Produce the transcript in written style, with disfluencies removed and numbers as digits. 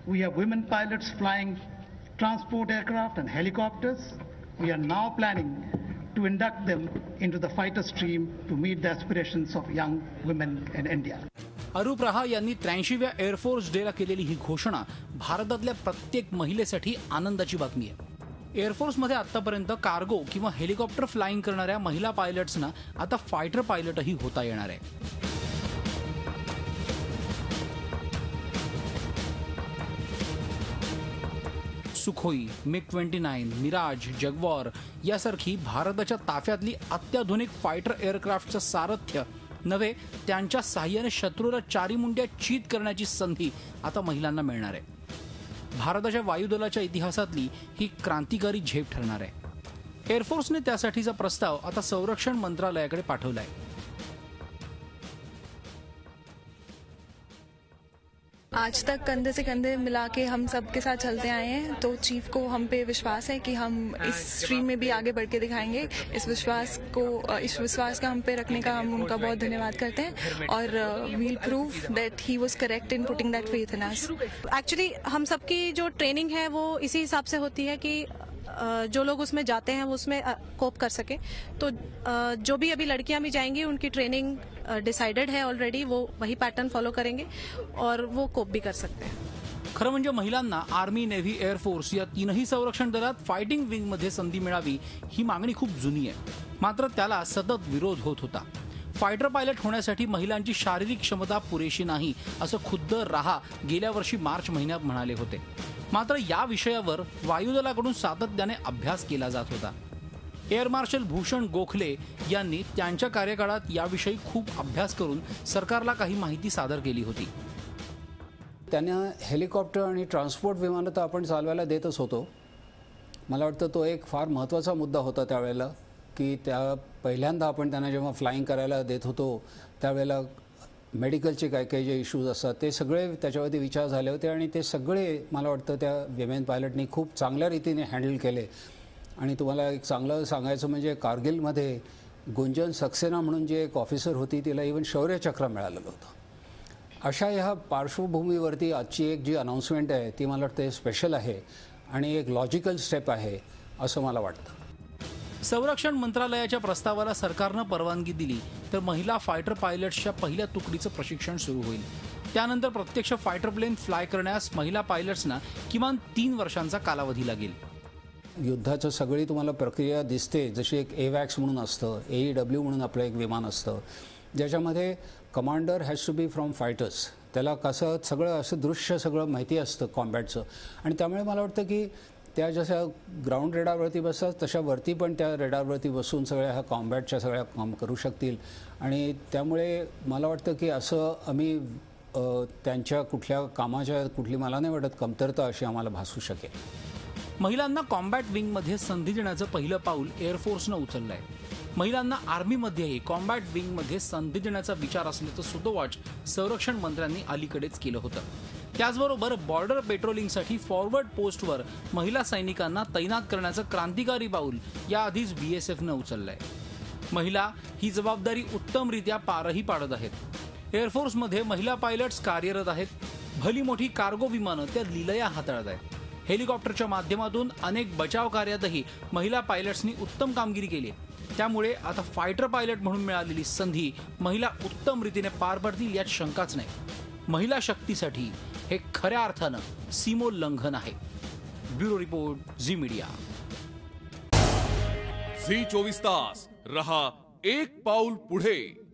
We have women pilots flying transport aircraft and helicopters. We are now planning to induct them into the fighter stream to meet the aspirations of young women in India. अरूप रहा यांनी 83व्या air force डेला केलेली ही घोषणा भारतातल्या प्रत्येक महिलेसाठी आनंदाची बातमी आहे. एअरफोर्समध्ये आतापर्यंत कार्गो किंवा हेलिकॉप्टर फ्लाइंग करणाऱ्या महिला पायलट्सना आता फायटर पायलटही होता येणार आहे. सुखोई, MiG-29, मिराज, जगवार यासारखी भारताच्या ताफ्यातली अत्याधुनिक फायटर एअरक्राफ्टचं सारथ्य नव्हे, त्यांच्या साह्याने शत्रूला चारीमुंड्या चीत करण्याची संधी आता महिलांना मिळणार आहे. भारताच्या वायुदलाच्या इतिहासातली ही क्रांतिकारी झेप ठरणार आहे. एअरफोर्सने त्यासाठीचा प्रस्ताव आता संरक्षण मंत्रालयाकडे पाठवला आहे. आज तक कंधे से कंधे मिला के हम सबके साथ चलते आए हैं, तो चीफ को हम पे विश्वास है कि हम इस स्ट्रीम में भी आगे बढ़ के दिखाएंगे. इस विश्वास का हम पे रखने का हम उनका बहुत धन्यवाद करते हैं और will prove that he was correct in putting that faith in us. Actually हम सबकी जो ट्रेनिंग है वो इसी हिसाब से होती है कि जो लोग उसमें जाते हैं वो उसमें कोप कर सके. तो जो भी अभी लड़कियां भी जाएंगी उनकी ट्रेनिंग डिसाइडेड है ऑलरेडी, वो वही पैटर्न फॉलो करेंगे और वो कोप भी कर सकते हैं. खरं म्हणजे महिलांना आर्मी, नेव्ही, एअरफोर्स या तीनही संरक्षण दलात फायटिंग विंगमध्ये संधी मिळावी ही मागणी खूप जुनी आहे. मात्र त्याला सतत विरोध होत होता. फायटर पायलट होण्यासाठी महिलांची शारीरिक क्षमता पुरेशी नाही असं खुद्द रहा गेल्या वर्षी मार्च महिन्यात म्हणाले होते. मात्र या विषयावर वायुदलाकडून सातत्याने अभ्यास केला जात होता. एअर मार्शल भूषण गोखले यांनी त्यांच्या कार्यकाळात याविषयी खूप अभ्यास करून सरकारला काही माहिती सादर केली होती. त्यांना हेलिकॉप्टर आणि ट्रान्सपोर्ट विमानं तर आपण चालवायला देतच होतो. मला वाटतं तो एक फार महत्त्वाचा मुद्दा होता त्यावेळेला, की त्या पहिल्यांदा आपण त्यांना जेव्हा फ्लाईंग करायला देत होतो त्यावेळेला मेडिकलचे काही काही जे इश्यूज असतात ते सगळे त्याच्यावरती विचार झाले होते आणि ते सगळे मला वाटतं त्या विमेन पायलटनी खूप चांगल्या रीतीने हँडल केले. आणि तुम्हाला एक चांगलं सांगायचं म्हणजे कारगिलमध्ये गुंजन सक्सेना म्हणून जे एक ऑफिसर होती तिला इव्हन शौर्यचक्र मिळालेलं होतं. अशा ह्या पार्श्वभूमीवरती आजची एक जी अनाऊन्समेंट आहे ती मला वाटतं स्पेशल आहे आणि एक लॉजिकल स्टेप आहे असं मला वाटतं. संरक्षण मंत्रालयाच्या प्रस्तावाला सरकारनं परवानगी दिली तर महिला फायटर पायलट्सच्या पहिल्या तुकडीचं प्रशिक्षण सुरू होईल. त्यानंतर प्रत्यक्ष फायटर प्लेन फ्लाय करण्यास महिला पायलट्सना किमान 3 वर्षांचा कालावधी लागेल. युद्धाचं सगळी तुम्हाला प्रक्रिया दिसते, जशी एक AWACS म्हणून असतं, AEW म्हणून आपलं एक विमान असतं ज्याच्यामध्ये commander has to be from fighters. त्याला कसं सगळं असं दृश्य सगळं माहिती असतं कॉम्बॅटचं आणि त्यामुळे मला वाटतं की त्या जशा ग्राउंड रेडारवरती बसतात तशा वरती पण त्या रेडारवरती बसून सगळ्या ह्या कॉम्बॅटच्या सगळ्या काम करू शकतील. आणि त्यामुळे मला वाटतं की असं आम्ही त्यांच्या कुठल्या कामाच्या कुठली मला नाही वाटत कमतरता अशी आम्हाला भासू शकेल. महिलांना कॉम्बॅट विंगमध्ये संधी देण्याचं पहिलं पाऊल एअरफोर्सनं उचललं आहे. महिलांना आर्मीमध्येही कॉम्बॅट विंगमध्ये संधी देण्याचा विचार असल्याचं सुतोवाच संरक्षण मंत्र्यांनी अलीकडेच केलं होतं. त्याचबरोबर बॉर्डर पेट्रोलिंगसाठी फॉरवर्ड पोस्टवर महिला सैनिकांना तैनात करण्याचं क्रांतिकारी पाऊल याआधीच BSFनं उचललंय. महिला ही जबाबदारी उत्तमरित्या पारही पाडत आहेत. एअरफोर्समध्ये महिला पायलट्स कार्यरत आहेत. भली मोठी कार्गो विमानं त्या लिलया हाताळत आहेत. हेलिकॉप्टरच्या माध्यमातून अनेक बचाव कार्यातही महिला पायलट्सनी उत्तम कामगिरी केली आहे. त्यामुळे आता फायटर पायलट म्हणून मिळालेली संधी महिला उत्तम रीतीने पार पडतील यात शंकाच नाही. महिला शक्तीसाठी हे खऱ्या अर्थानं सीमोल्लंघन आहे. Bureau report, Zee media. Zee 24 तास रहा एक पाऊल पुढे.